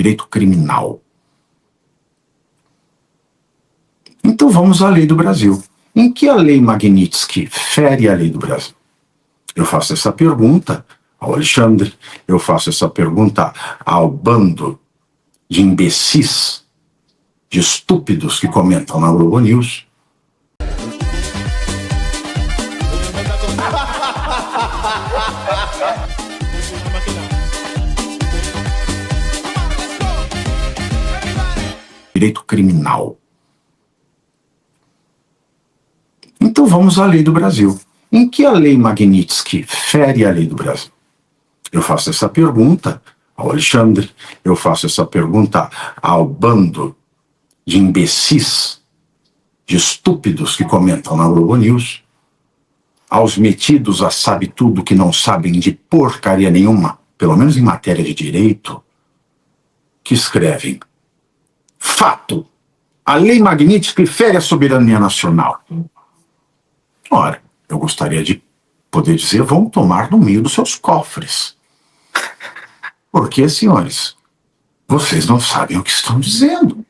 direito criminal. Então vamos à lei do Brasil. Em que a lei Magnitsky fere a lei do Brasil? Eu faço essa pergunta ao Alexandre, eu faço essa pergunta ao bando de imbecis, de estúpidos que comentam na Globo News. Direito criminal. Então vamos à lei do Brasil. Em que a lei Magnitsky fere a lei do Brasil? Eu faço essa pergunta ao Alexandre, eu faço essa pergunta ao bando de imbecis, de estúpidos que comentam na Globo News, aos metidos a sabe tudo que não sabem de porcaria nenhuma, pelo menos em matéria de direito, que escrevem: fato, a lei Magnitsky fere a soberania nacional. Ora, eu gostaria de poder dizer, vão tomar no meio dos seus cofres. Porque, senhores, vocês não sabem o que estão dizendo.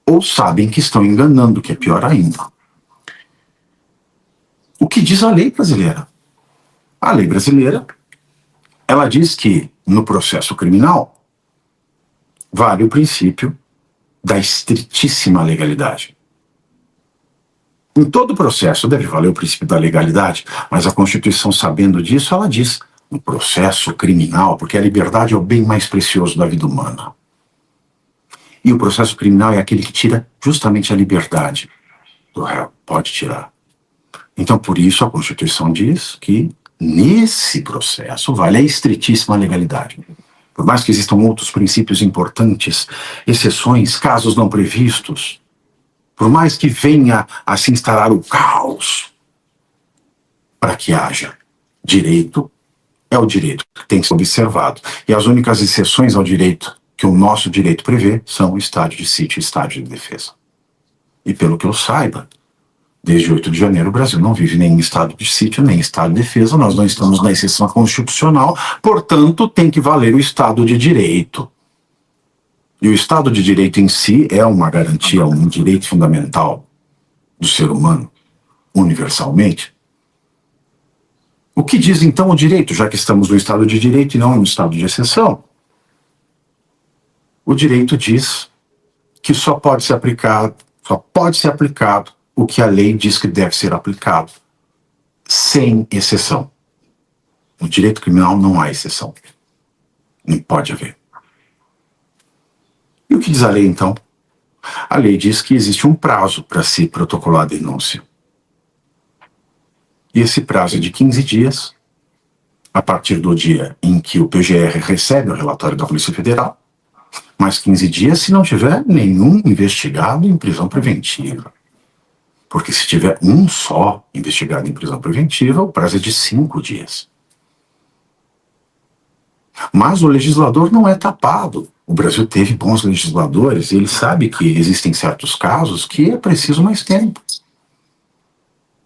Ou sabem que estão enganando, que é pior ainda. O que diz a lei brasileira? A lei brasileira, ela diz que, no processo criminal, vale o princípio da estritíssima legalidade. Em todo processo deve valer o princípio da legalidade, mas a Constituição, sabendo disso, ela diz, no processo criminal, porque a liberdade é o bem mais precioso da vida humana. E o processo criminal é aquele que tira justamente a liberdade do réu, pode tirar. Então, por isso, a Constituição diz que, nesse processo, vale a estritíssima legalidade. Por mais que existam outros princípios importantes, exceções, casos não previstos, por mais que venha a se instalar o caos, para que haja direito, é o direito que tem que ser observado. E as únicas exceções ao direito que o nosso direito prevê são o estado de sítio e estado de defesa. E pelo que eu saiba, desde 8 de janeiro o Brasil não vive nem em estado de sítio, nem em estado de defesa, nós não estamos na exceção constitucional, portanto tem que valer o estado de direito. E o Estado de Direito em si é uma garantia, um direito fundamental do ser humano, universalmente. O que diz então o direito, já que estamos no Estado de Direito e não no Estado de exceção? O direito diz que só pode ser aplicado o que a lei diz que deve ser aplicado, sem exceção. No direito criminal não há exceção. Não pode haver. E o que diz a lei, então? A lei diz que existe um prazo para se protocolar a denúncia. E esse prazo é de 15 dias, a partir do dia em que o PGR recebe o relatório da Polícia Federal, mais 15 dias se não tiver nenhum investigado em prisão preventiva. Porque se tiver um só investigado em prisão preventiva, o prazo é de 5 dias. Mas o legislador não é tapado. O Brasil teve bons legisladores e ele sabe que existem certos casos que é preciso mais tempo.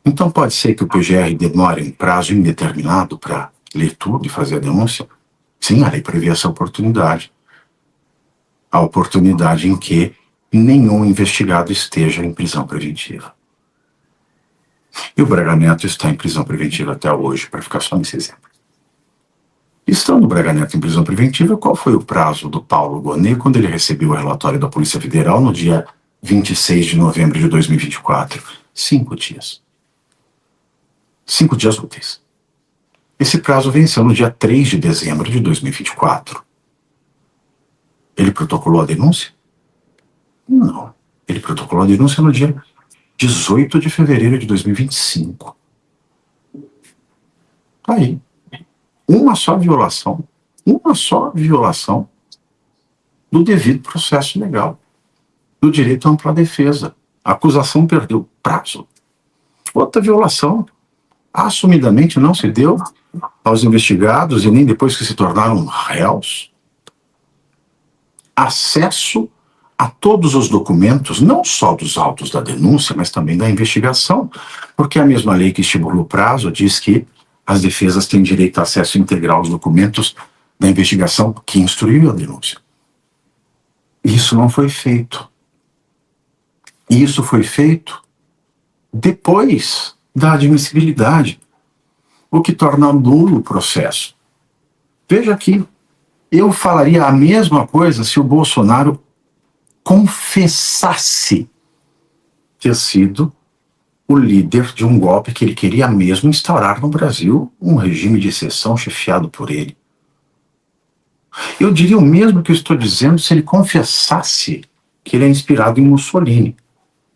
Então pode ser que o PGR demore um prazo indeterminado para ler tudo e fazer a denúncia? Sim, a lei prevê essa oportunidade. A oportunidade em que nenhum investigado esteja em prisão preventiva. E o Braga Neto está em prisão preventiva até hoje, para ficar só nesse exemplo. Estando o Braga Neto em prisão preventiva, qual foi o prazo do Paulo Gonet quando ele recebeu o relatório da Polícia Federal no dia 26 de novembro de 2024? 5 dias. 5 dias úteis. Esse prazo venceu no dia 3 de dezembro de 2024. Ele protocolou a denúncia? Não. Ele protocolou a denúncia no dia 18 de fevereiro de 2025. Tá aí. Uma só violação do devido processo legal, do direito à ampla defesa. A acusação perdeu prazo. Outra violação, assumidamente não se deu aos investigados e nem depois que se tornaram réus, acesso a todos os documentos, não só dos autos da denúncia, mas também da investigação, porque a mesma lei que estipula o prazo diz que as defesas têm direito a acesso integral aos documentos da investigação que instruiu a denúncia. Isso não foi feito. E isso foi feito depois da admissibilidade, o que torna nulo o processo. Veja aqui, eu falaria a mesma coisa se o Bolsonaro confessasse ter sido o líder de um golpe que ele queria mesmo instaurar no Brasil, um regime de exceção chefiado por ele. Eu diria o mesmo que eu estou dizendo se ele confessasse que ele é inspirado em Mussolini.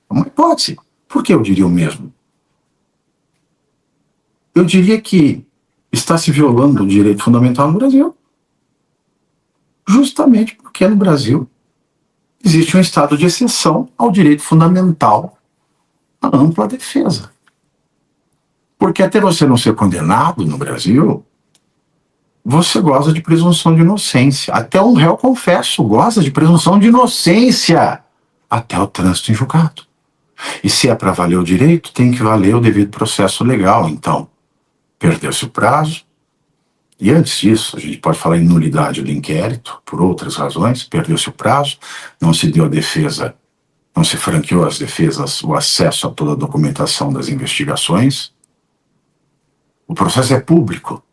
É uma hipótese. Por que eu diria o mesmo? Eu diria que está se violando o direito fundamental no Brasil, justamente porque no Brasil existe um estado de exceção ao direito fundamental à ampla defesa. Porque até você não ser condenado no Brasil, você goza de presunção de inocência. Até um réu confesso goza de presunção de inocência até o trânsito em julgado. E se é para valer o direito, tem que valer o devido processo legal. Então, perdeu-se o prazo. E antes disso, a gente pode falar em nulidade do inquérito, por outras razões, perdeu-se o prazo, não se deu a defesa, não se franqueou às defesas o acesso a toda a documentação das investigações. O processo é público.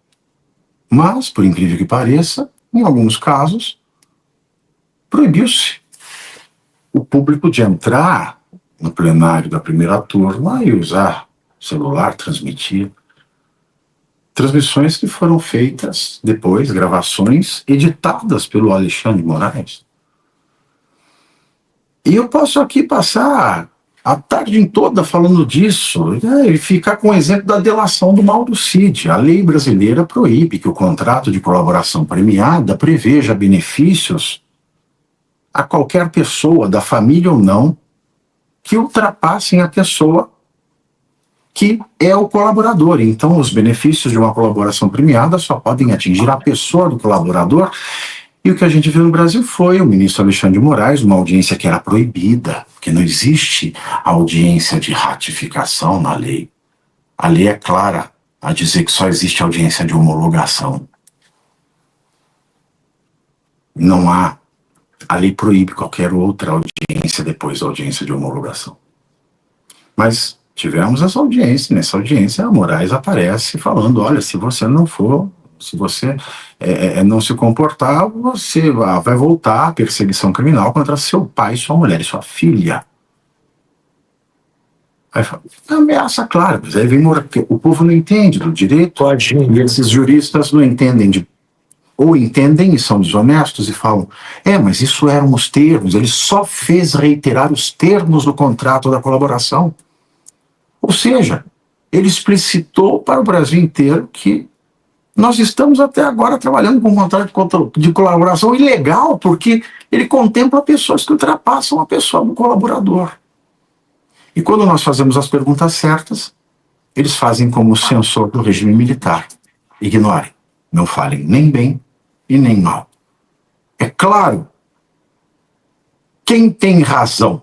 Mas, por incrível que pareça, em alguns casos, proibiu-se o público de entrar no plenário da primeira turma e usar celular, transmitir. Transmissões que foram feitas depois, gravações editadas pelo Alexandre de Moraes. E eu posso aqui passar a tarde toda falando disso, e ficar com o exemplo da delação do Mauro Cid. A lei brasileira proíbe que o contrato de colaboração premiada preveja benefícios a qualquer pessoa, da família ou não, que ultrapassem a pessoa que é o colaborador. Então, os benefícios de uma colaboração premiada só podem atingir a pessoa do colaborador. E o que a gente viu no Brasil foi o ministro Alexandre de Moraes, uma audiência que era proibida, porque não existe audiência de ratificação na lei. A lei é clara a dizer que só existe audiência de homologação. Não há. A lei proíbe qualquer outra audiência depois da audiência de homologação. Mas tivemos essa audiência. Nessa audiência, a Moraes aparece falando: olha, se você não for, se você não se comportar, você vai voltar à perseguição criminal contra seu pai, sua mulher e sua filha. Aí fala, ameaça clara, mas aí vem o povo não entende do direito, e esses juristas não entendem ou entendem e são desonestos e falam, mas isso eram os termos, ele só fez reiterar os termos do contrato da colaboração. Ou seja, ele explicitou para o Brasil inteiro que nós estamos até agora trabalhando com um contrato de colaboração ilegal, porque ele contempla pessoas que ultrapassam a pessoa do colaborador. E quando nós fazemos as perguntas certas, eles fazem como o censor do regime militar. Ignorem, não falem nem bem e nem mal. É claro, quem tem razão,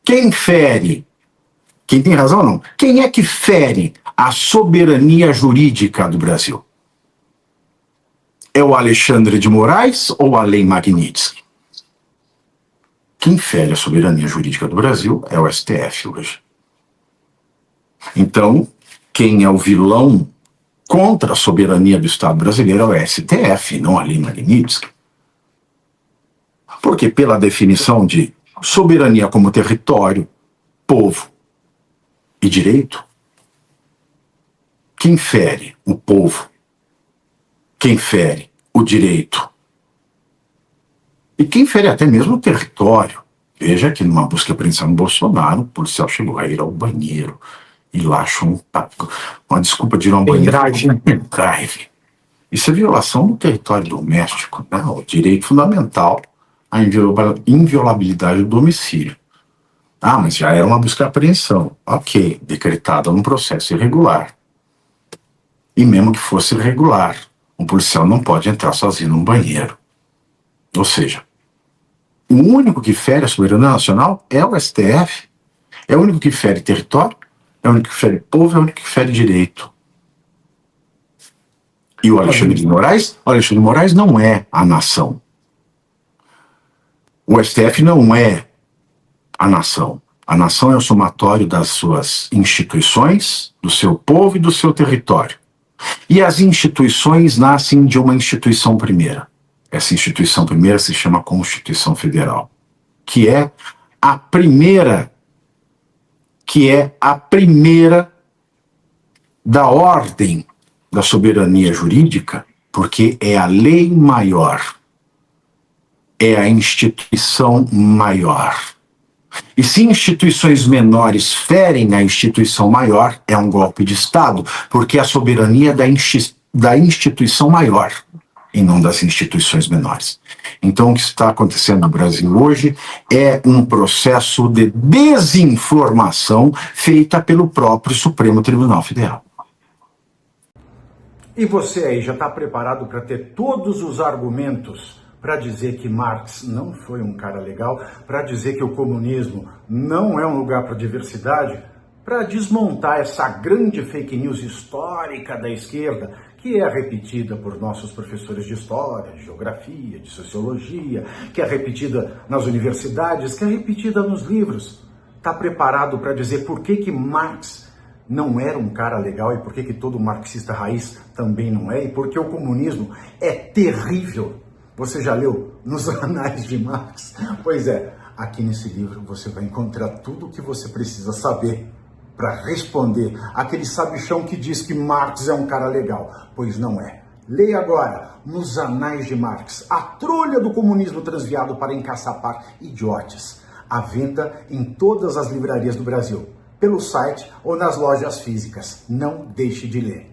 quem fere, quem tem razão não, quem é que fere a soberania jurídica do Brasil? É o Alexandre de Moraes ou a Lei Magnitsky? Quem fere a soberania jurídica do Brasil é o STF hoje. Então, quem é o vilão contra a soberania do Estado brasileiro é o STF, não a Lei Magnitsky. Porque pela definição de soberania como território, povo e direito, quem fere o povo, quem fere o direito e quem fere até mesmo o território. Veja que numa busca e apreensão no Bolsonaro, o policial chegou a ir ao banheiro e lá achou uma desculpa de ir ao banheiro. Pendrive. Isso é violação do território doméstico, né? O direito fundamental à inviolabilidade do domicílio. Mas já era uma busca e apreensão. Ok, decretada num processo irregular. E mesmo que fosse irregular, um policial não pode entrar sozinho num banheiro. Ou seja, o único que fere a soberania nacional é o STF. É o único que fere território, é o único que fere povo, é o único que fere direito. E o Alexandre de Moraes não é a nação. O STF não é a nação. A nação é o somatório das suas instituições, do seu povo e do seu território. E as instituições nascem de uma instituição primeira. Essa instituição primeira se chama Constituição Federal, que é a primeira da ordem da soberania jurídica, porque é a lei maior, é a instituição maior. E se instituições menores ferem a instituição maior, é um golpe de Estado, porque a soberania é da instituição maior e não das instituições menores. Então, o que está acontecendo no Brasil hoje é um processo de desinformação feita pelo próprio Supremo Tribunal Federal. E você aí já está preparado para ter todos os argumentos para dizer que Marx não foi um cara legal, para dizer que o comunismo não é um lugar para diversidade, para desmontar essa grande fake news histórica da esquerda, que é repetida por nossos professores de história, de geografia, de sociologia, que é repetida nas universidades, que é repetida nos livros. Está preparado para dizer por que Marx não era um cara legal e por que todo marxista raiz também não é, e porque o comunismo é terrível. Você já leu nos Anais de Marx? Pois é, aqui nesse livro você vai encontrar tudo o que você precisa saber para responder aquele sabichão que diz que Marx é um cara legal, pois não é. Leia agora, nos Anais de Marx, a trolha do comunismo transviado para encaçapar idiotes. À venda em todas as livrarias do Brasil, pelo site ou nas lojas físicas. Não deixe de ler.